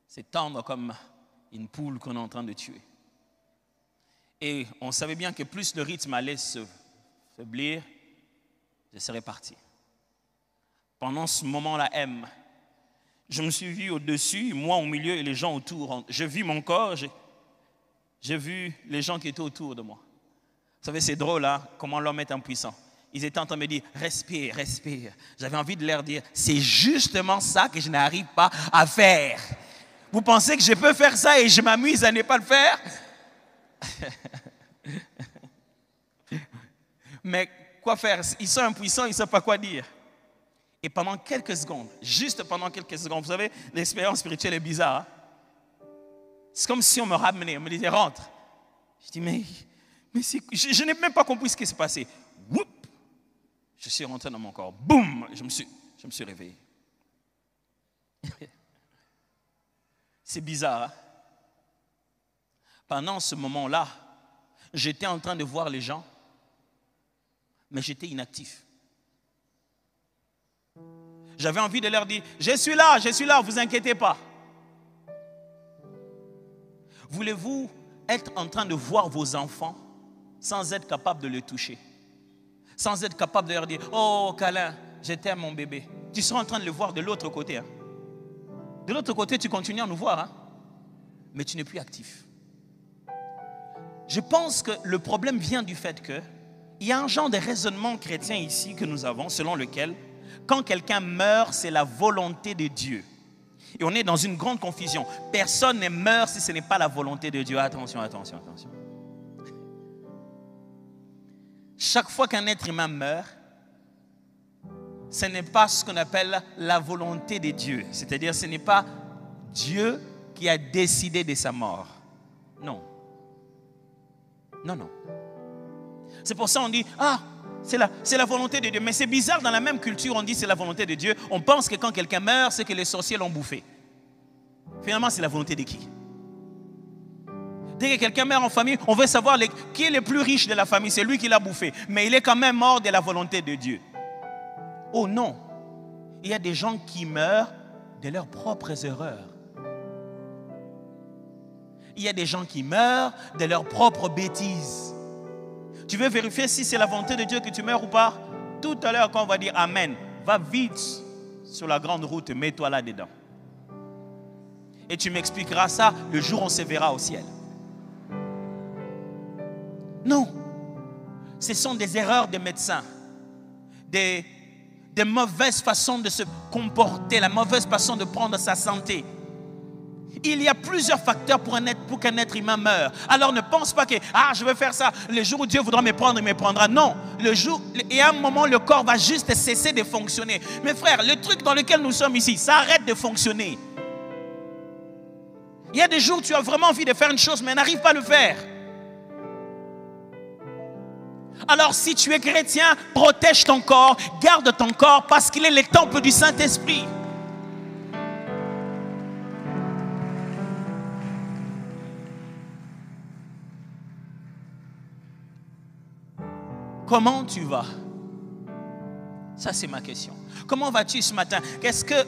s'étendre comme une poule qu'on est en train de tuer. Et on savait bien que plus le rythme allait se faiblir, je serais parti. Pendant ce moment-là, je me suis vu au-dessus, moi au milieu et les gens autour. J'ai vu mon corps, j'ai vu les gens qui étaient autour de moi. Vous savez, c'est drôle, hein, comment l'homme est impuissant. Ils étaient en train de me dire, respire, respire. J'avais envie de leur dire, c'est justement ça que je n'arrive pas à faire. Vous pensez que je peux faire ça et je m'amuse à ne pas le faire? Mais quoi faire? Ils sont impuissants, ils ne savent pas quoi dire. Et pendant quelques secondes, juste pendant quelques secondes, vous savez, l'expérience spirituelle est bizarre. Hein? C'est comme si on me ramenait, on me disait, rentre. Je dis, mais je n'ai même pas compris ce qui s'est passé. Whoop! Je suis rentré dans mon corps. Boum! Je me suis réveillé. C'est bizarre. Hein? Pendant ce moment-là, j'étais en train de voir les gens, mais j'étais inactif. J'avais envie de leur dire, je suis là, vous inquiétez pas. Voulez-vous être en train de voir vos enfants sans être capable de les toucher? Sans être capable de leur dire, oh câlin, je t'aime mon bébé. Tu seras en train de le voir de l'autre côté. Hein? De l'autre côté, tu continues à nous voir, hein? Mais tu n'es plus actif. Je pense que le problème vient du fait qu'il y a un genre de raisonnement chrétien ici que nous avons, selon lequel, quand quelqu'un meurt, c'est la volonté de Dieu. Et on est dans une grande confusion. Personne ne meurt si ce n'est pas la volonté de Dieu. Attention, attention, attention. Chaque fois qu'un être humain meurt, ce n'est pas ce qu'on appelle la volonté de Dieu. C'est-à-dire, ce n'est pas Dieu qui a décidé de sa mort. Non. Non, non. C'est pour ça qu'on dit, ah, c'est la volonté de Dieu. Mais c'est bizarre, dans la même culture, on dit c'est la volonté de Dieu. On pense que quand quelqu'un meurt, c'est que les sorciers l'ont bouffé. Finalement, c'est la volonté de qui? Dès que quelqu'un meurt en famille, on veut savoir qui est le plus riche de la famille. C'est lui qui l'a bouffé. Mais il est quand même mort de la volonté de Dieu. Oh non. Il y a des gens qui meurent de leurs propres erreurs. Il y a des gens qui meurent de leurs propres bêtises. Tu veux vérifier si c'est la volonté de Dieu que tu meurs ou pas? Tout à l'heure, quand on va dire Amen, va vite sur la grande route, mets-toi là-dedans. Et tu m'expliqueras ça le jour où on se verra au ciel. Non. Ce sont des erreurs des médecins, des mauvaises façons de se comporter, la mauvaise façon de prendre sa santé. Il y a plusieurs facteurs pour qu'un être humain meure. Alors ne pense pas que je vais faire ça. Le jour où Dieu voudra me prendre, il me prendra. Non. Et à un moment, le corps va juste cesser de fonctionner. Mes frères, le truc dans lequel nous sommes ici, ça arrête de fonctionner. Il y a des jours où tu as vraiment envie de faire une chose, mais n'arrive pas à le faire. Alors si tu es chrétien, protège ton corps, garde ton corps, parce qu'il est le temple du Saint-Esprit. comment tu vas? Ça, c'est ma question. Comment vas-tu ce matin? Qu'est-ce que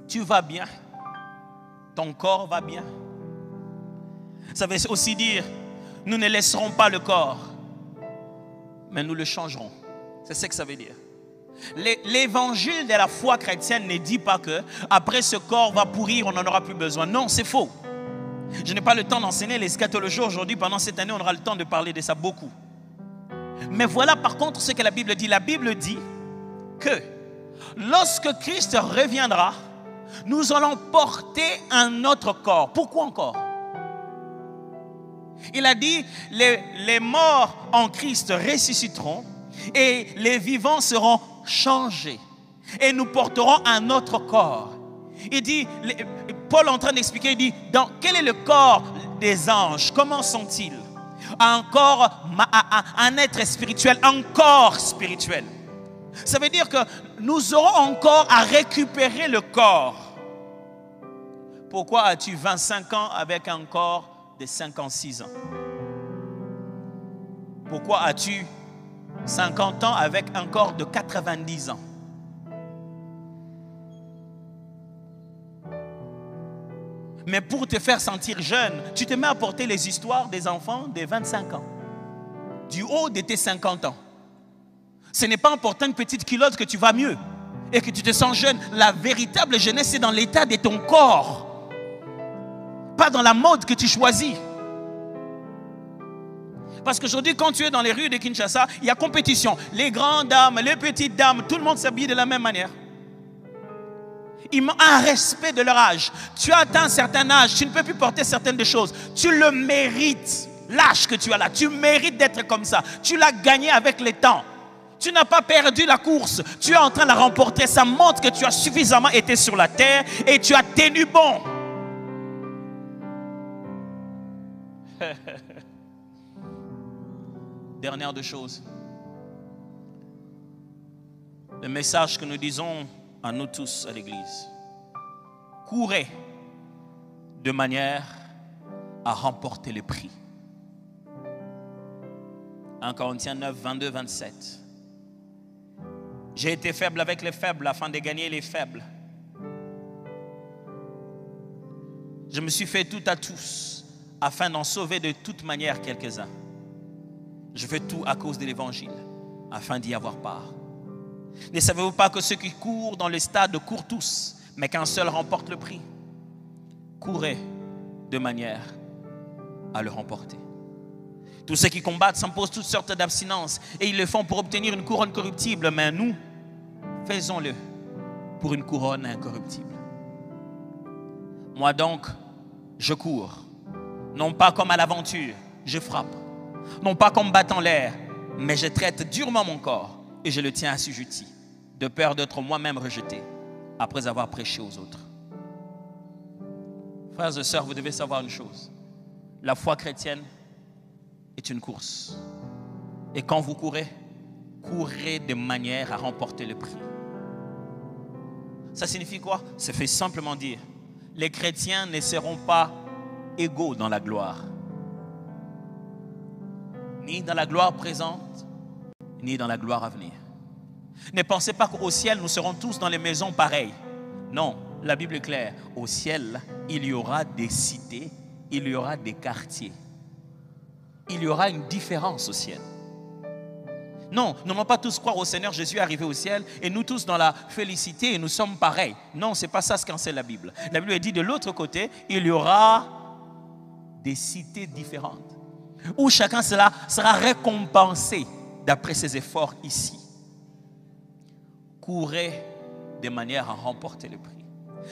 tu vas bien? Ton corps va bien? Ça veut aussi dire, nous ne laisserons pas le corps, mais nous le changerons. C'est ce que ça veut dire. L'évangile de la foi chrétienne ne dit pas que après ce corps va pourrir, on n'en aura plus besoin. Non, c'est faux. Je n'ai pas le temps d'enseigner l'eschatologie aujourd'hui. Pendant cette année, on aura le temps de parler de ça beaucoup. Mais voilà par contre ce que la Bible dit. La Bible dit que lorsque Christ reviendra, nous allons porter un autre corps. Pourquoi encore? Il a dit, les morts en Christ ressusciteront et les vivants seront changés. Et nous porterons un autre corps. Il dit, Paul est en train d'expliquer, il dit, quel est le corps des anges? Comment sont-ils? Un corps, un être spirituel, un corps spirituel. Ça veut dire que nous aurons encore à récupérer le corps. Pourquoi as-tu 25 ans avec un corps de 56 ans? Pourquoi as-tu 50 ans avec un corps de 90 ans? Mais pour te faire sentir jeune, tu te mets à porter les histoires des enfants de 25 ans. Du haut de tes 50 ans. Ce n'est pas en portant une petite culotte que tu vas mieux et que tu te sens jeune. La véritable jeunesse, c'est dans l'état de ton corps. Pas dans la mode que tu choisis. Parce qu'aujourd'hui, quand tu es dans les rues de Kinshasa, il y a compétition. Les grandes dames, les petites dames, tout le monde s'habille de la même manière. Ils ont un respect de leur âge. Tu as atteint un certain âge, tu ne peux plus porter certaines choses. Tu le mérites. L'âge que tu as là, tu mérites d'être comme ça. Tu l'as gagné avec le temps. Tu n'as pas perdu la course. Tu es en train de la remporter. Ça montre que tu as suffisamment été sur la terre et tu as tenu bon. Dernière deux choses. Le message que nous disons à nous tous à l'église. Courez de manière à remporter le prix. 1 Corinthiens 9, 22, 27. J'ai été faible avec les faibles afin de gagner les faibles. Je me suis fait tout à tous afin d'en sauver de toute manière quelques-uns. Je fais tout à cause de l'évangile afin d'y avoir part. Ne savez-vous pas que ceux qui courent dans le stade courent tous, mais qu'un seul remporte le prix? Courez de manière à le remporter. Tous ceux qui combattent s'imposent toutes sortes d'abstinences et ils le font pour obtenir une couronne corruptible, mais nous, faisons-le pour une couronne incorruptible. Moi donc, je cours, non pas comme à l'aventure, je frappe, non pas comme battant l'air, mais je traite durement mon corps et je le tiens assujetti, de peur d'être moi-même rejeté après avoir prêché aux autres. Frères et sœurs, vous devez savoir une chose. La foi chrétienne est une course. Et quand vous courez, courez de manière à remporter le prix. Ça signifie quoi? Ça fait simplement dire, les chrétiens ne seront pas égaux dans la gloire. Ni dans la gloire présente, ni dans la gloire à venir. Ne pensez pas qu'au ciel, nous serons tous dans les maisons pareilles. Non, la Bible est claire. Au ciel, il y aura des cités, il y aura des quartiers. Il y aura une différence au ciel. Non, nous n'allons pas tous croire au Seigneur Jésus arrivé au ciel et nous tous dans la félicité et nous sommes pareils. Non, ce n'est pas ça ce qu'enseigne la Bible. La Bible dit de l'autre côté, il y aura des cités différentes où chacun sera récompensé d'après ses efforts ici. Courez de manière à remporter le prix.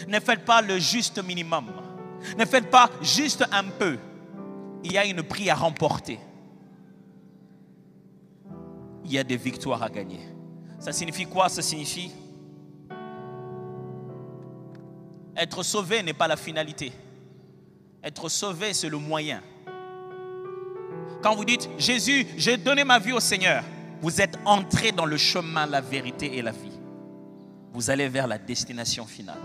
Ne faites pas le juste minimum. Ne faites pas juste un peu. Il y a une prix à remporter. Il y a des victoires à gagner. Ça signifie quoi? Ça signifie être sauvé n'est pas la finalité. Être sauvé, c'est le moyen. Quand vous dites, Jésus, j'ai donné ma vie au Seigneur, vous êtes entré dans le chemin, la vérité et la vie. Vous allez vers la destination finale.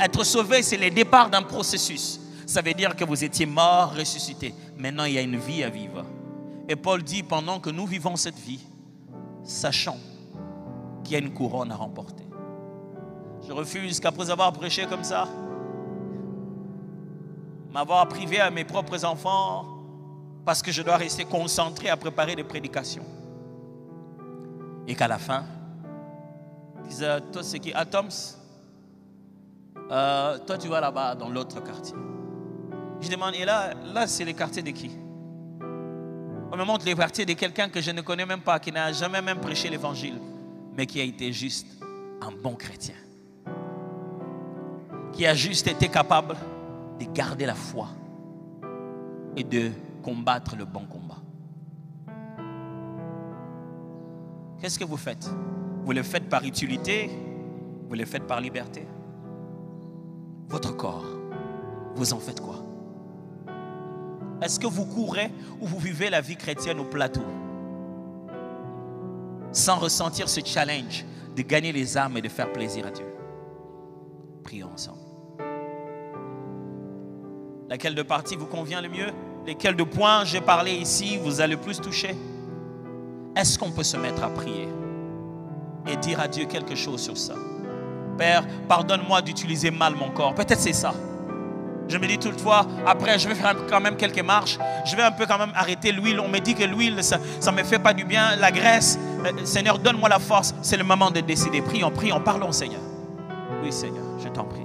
Être sauvé, c'est le départ d'un processus. Ça veut dire que vous étiez mort, ressuscité. Maintenant, il y a une vie à vivre. Et Paul dit, pendant que nous vivons cette vie, sachant qu'il y a une couronne à remporter. Je refuse qu'après avoir prêché comme ça, m'avoir privé à mes propres enfants parce que je dois rester concentré à préparer des prédications. Et qu'à la fin, ils disent, toi c'est qui? Ah, Toms, toi tu vas là-bas dans l'autre quartier. Je demande, et là c'est le quartier de qui? On me montre les quartiers de quelqu'un que je ne connais même pas, qui n'a jamais même prêché l'évangile, mais qui a été juste un bon chrétien. Qui a juste été capable de garder la foi et de combattre le bon combat. Qu'est-ce que vous faites? Vous le faites par utilité, vous le faites par liberté. Votre corps, vous en faites quoi? Est-ce que vous courez ou vous vivez la vie chrétienne au plateau sans ressentir ce challenge de gagner les âmes et de faire plaisir à Dieu? Prions ensemble. Laquelle de parties vous convient le mieux? Lesquels de points j'ai parlé ici vous a le plus touché? Est-ce qu'on peut se mettre à prier et dire à Dieu quelque chose sur ça? Père, pardonne-moi d'utiliser mal mon corps. Peut-être c'est ça. Je me dis toutefois, après je vais faire quand même quelques marches. Je vais un peu quand même arrêter l'huile. On me dit que l'huile, ça ne me fait pas du bien. La graisse, Seigneur, donne-moi la force. C'est le moment de décider. Prions, parlons Seigneur. Oui Seigneur, je t'en prie.